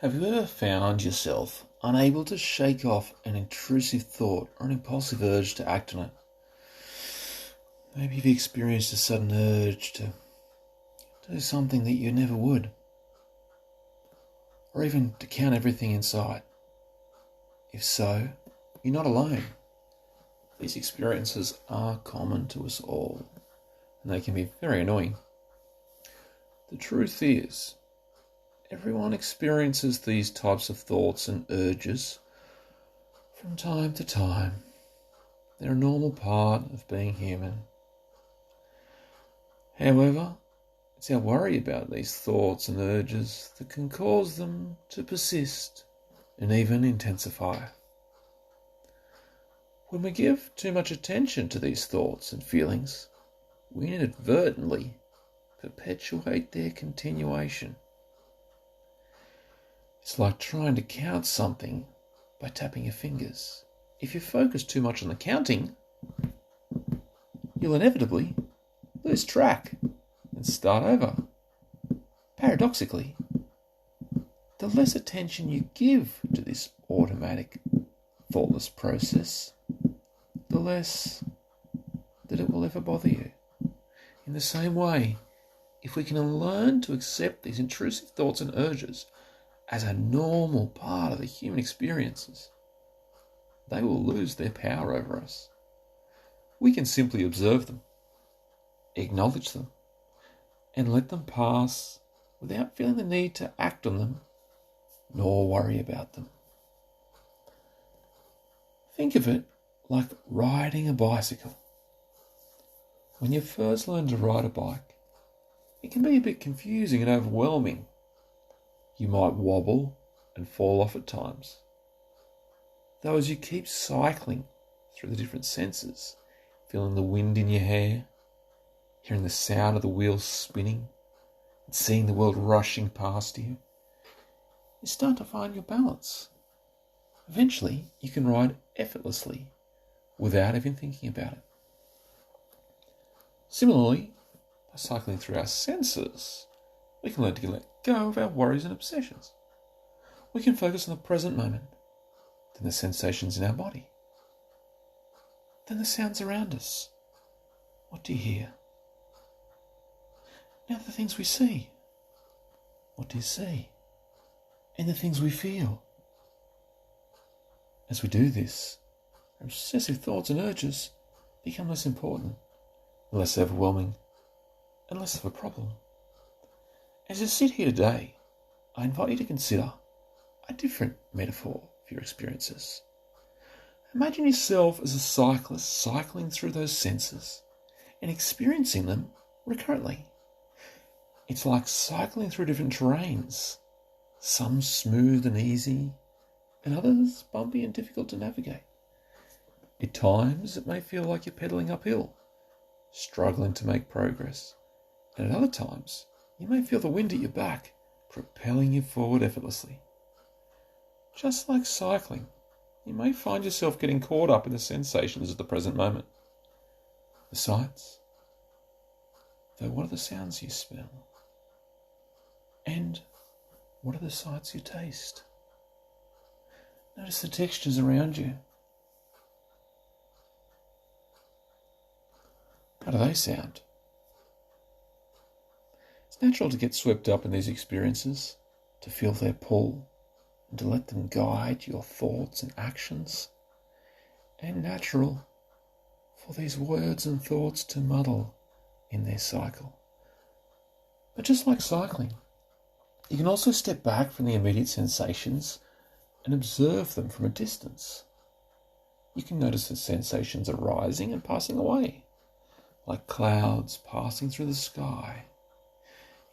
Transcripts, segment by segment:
Have you ever found yourself unable to shake off an intrusive thought or an impulsive urge to act on it? Maybe you've experienced a sudden urge to do something that you never would, or even to count everything in sight. If so, you're not alone. These experiences are common to us all, and they can be very annoying. The truth is, everyone experiences these types of thoughts and urges from time to time. They're a normal part of being human. However, it's our worry about these thoughts and urges that can cause them to persist and even intensify. When we give too much attention to these thoughts and feelings, we inadvertently perpetuate their continuation. It's like trying to count something by tapping your fingers. If you focus too much on the counting, you'll inevitably lose track and start over. Paradoxically, the less attention you give to this automatic, thoughtless process, the less that it will ever bother you. In the same way, if we can learn to accept these intrusive thoughts and urges as a normal part of the human experiences, they will lose their power over us. We can simply observe them, acknowledge them, and let them pass without feeling the need to act on them nor worry about them. Think of it like riding a bicycle. When you first learn to ride a bike, it can be a bit confusing and overwhelming. You might wobble and fall off at times. Though as you keep cycling through the different senses, feeling the wind in your hair, hearing the sound of the wheels spinning, and seeing the world rushing past you, you start to find your balance. Eventually, you can ride effortlessly without even thinking about it. Similarly, by cycling through our senses, we can learn to let go of our worries and obsessions. We can focus on the present moment, then the sensations in our body, then the sounds around us. What do you hear? Now the things we see. What do you see? And the things we feel. As we do this, our obsessive thoughts and urges become less important, less overwhelming, and less of a problem. As you sit here today, I invite you to consider a different metaphor for your experiences. Imagine yourself as a cyclist cycling through those senses and experiencing them recurrently. It's like cycling through different terrains, some smooth and easy, and others bumpy and difficult to navigate. At times, it may feel like you're pedaling uphill, struggling to make progress, and at other times, you may feel the wind at your back, propelling you forward effortlessly. Just like cycling, you may find yourself getting caught up in the sensations of the present moment. The sights, though what are the sounds you smell? And what are the sights you taste? Notice the textures around you. How do they sound? It's natural to get swept up in these experiences, to feel their pull, and to let them guide your thoughts and actions. And natural for these words and thoughts to muddle in their cycle. But just like cycling, you can also step back from the immediate sensations and observe them from a distance. You can notice the sensations arising and passing away, like clouds passing through the sky.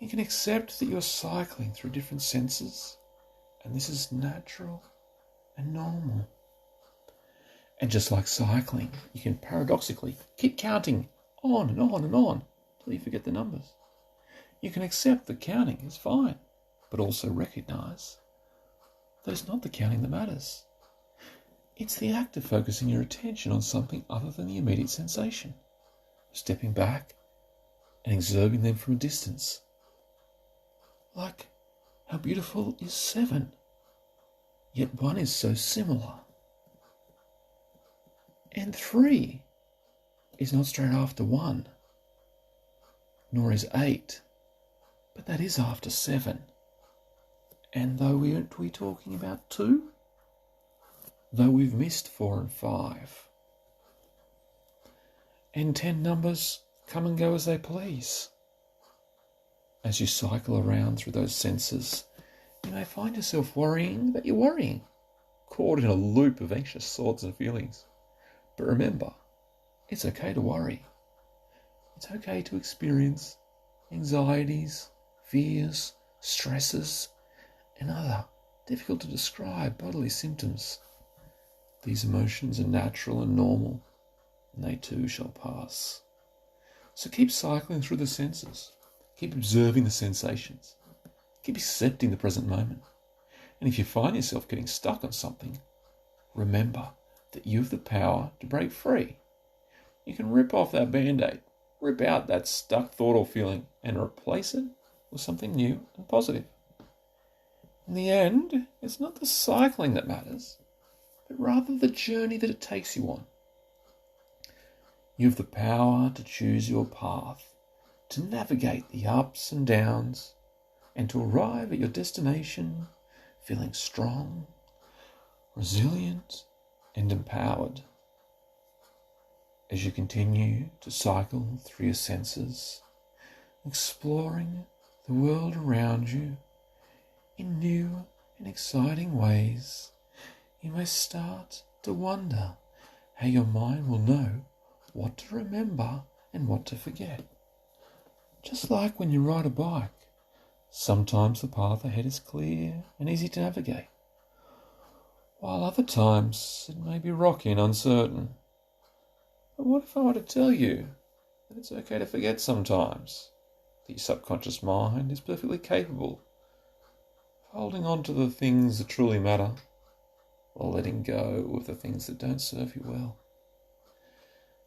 You can accept that you're cycling through different senses, and this is natural and normal. And just like cycling, you can paradoxically keep counting on and on and on till you forget the numbers. You can accept that counting is fine, but also recognise that it's not the counting that matters. It's the act of focusing your attention on something other than the immediate sensation, stepping back and observing them from a distance. Like How beautiful is 7, yet 1 is so similar. And 3 is not straight after 1, nor is 8, but that is after 7. And though aren't we talking about 2? Though we've missed 4 and 5. And 10 numbers come and go as they please. As you cycle around through those senses, you may find yourself worrying that you're worrying, caught in a loop of anxious thoughts and feelings. But remember, it's okay to worry. It's okay to experience anxieties, fears, stresses, and other difficult to describe bodily symptoms. These emotions are natural and normal, and they too shall pass. So keep cycling through the senses. Keep observing the sensations. Keep accepting the present moment. And if you find yourself getting stuck on something, remember that you have the power to break free. You can rip off that band-aid, rip out that stuck thought or feeling, and replace it with something new and positive. In the end, it's not the cycling that matters, but rather the journey that it takes you on. You have the power to choose your path, to navigate the ups and downs, and to arrive at your destination feeling strong, resilient, and empowered. As you continue to cycle through your senses, exploring the world around you in new and exciting ways, you may start to wonder how your mind will know what to remember and what to forget. Just like when you ride a bike, sometimes the path ahead is clear and easy to navigate, while other times it may be rocky and uncertain. But what if I were to tell you that it's okay to forget sometimes, that your subconscious mind is perfectly capable of holding on to the things that truly matter, while letting go of the things that don't serve you well?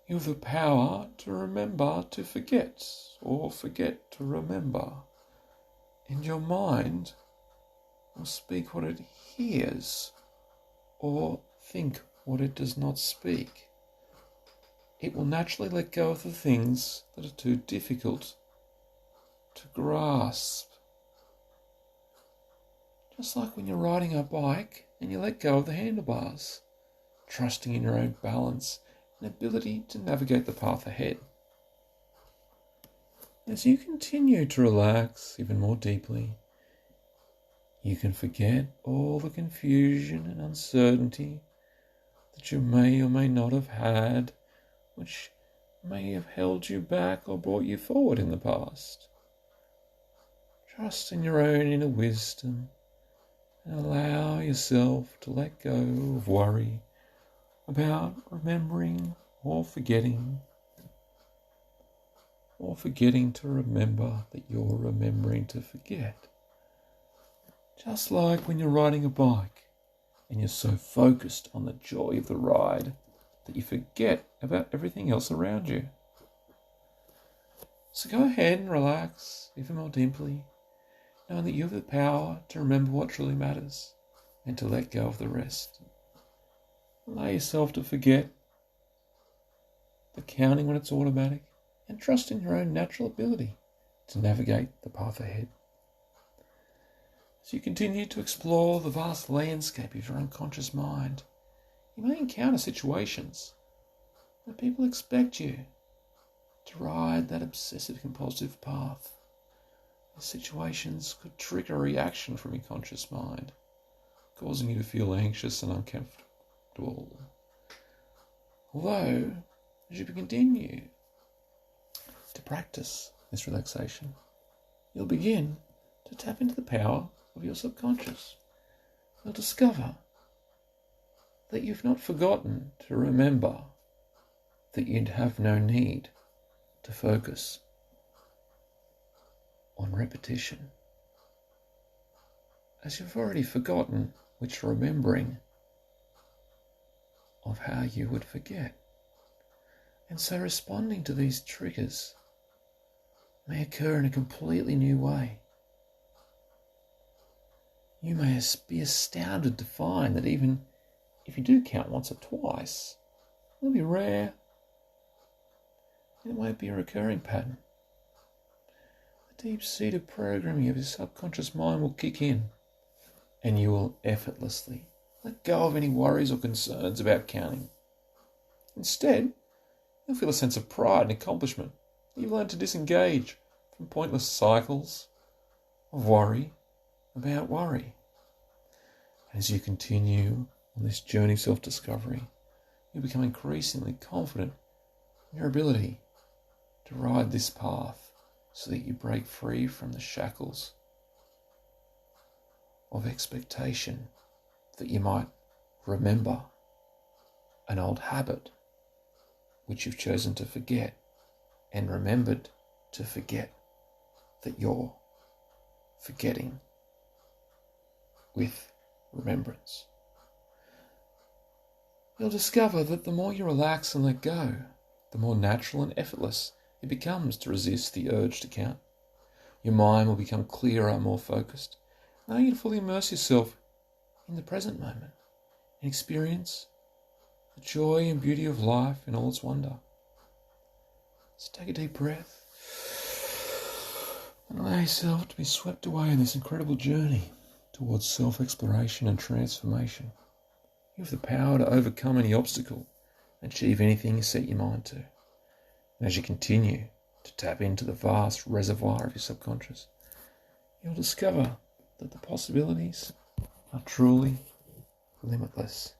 You have the power to remember to forget, or forget to remember. And your mind will speak what it hears, or think what it does not speak. It will naturally let go of the things that are too difficult to grasp. Just like when you're riding a bike and you let go of the handlebars, trusting in your own balance and ability to navigate the path ahead. As you continue to relax even more deeply, you can forget all the confusion and uncertainty that you may or may not have had, which may have held you back or brought you forward in the past. Trust in your own inner wisdom and allow yourself to let go of worry about remembering or forgetting to remember that you're remembering to forget. Just like when you're riding a bike and you're so focused on the joy of the ride that you forget about everything else around you. So go ahead and relax even more deeply, knowing that you have the power to remember what truly matters and to let go of the rest. Allow yourself to forget the counting when it's automatic, and trust in your own natural ability to navigate the path ahead. As you continue to explore the vast landscape of your unconscious mind, you may encounter situations where people expect you to ride that obsessive compulsive path. These situations could trigger a reaction from your conscious mind, causing you to feel anxious and uncomfortable. Although, as you continue to practice this relaxation, you'll begin to tap into the power of your subconscious. You'll discover that you've not forgotten to remember, that you'd have no need to focus on repetition, as you've already forgotten which remembering of how you would forget. And so responding to these triggers may occur in a completely new way. you may be astounded to find that even if you do count once or twice, it'll be rare and it won't be a recurring pattern. The deep-seated programming of your subconscious mind will kick in and you will effortlessly let go of any worries or concerns about counting. Instead, you'll feel a sense of pride and accomplishment. You've learned to disengage from pointless cycles of worry about worry. As you continue on this journey of self-discovery, you become increasingly confident in your ability to ride this path so that you break free from the shackles of expectation that you might remember an old habit which you've chosen to forget and remembered to forget that you're forgetting with remembrance. You'll discover that the more you relax and let go, the more natural and effortless it becomes to resist the urge to count. Your mind will become clearer and more focused, allowing you to fully immerse yourself in the present moment and experience the joy and beauty of life in all its wonder. So take a deep breath and allow yourself to be swept away in this incredible journey towards self-exploration and transformation. You have the power to overcome any obstacle and achieve anything you set your mind to. And as you continue to tap into the vast reservoir of your subconscious, you'll discover that the possibilities are truly limitless.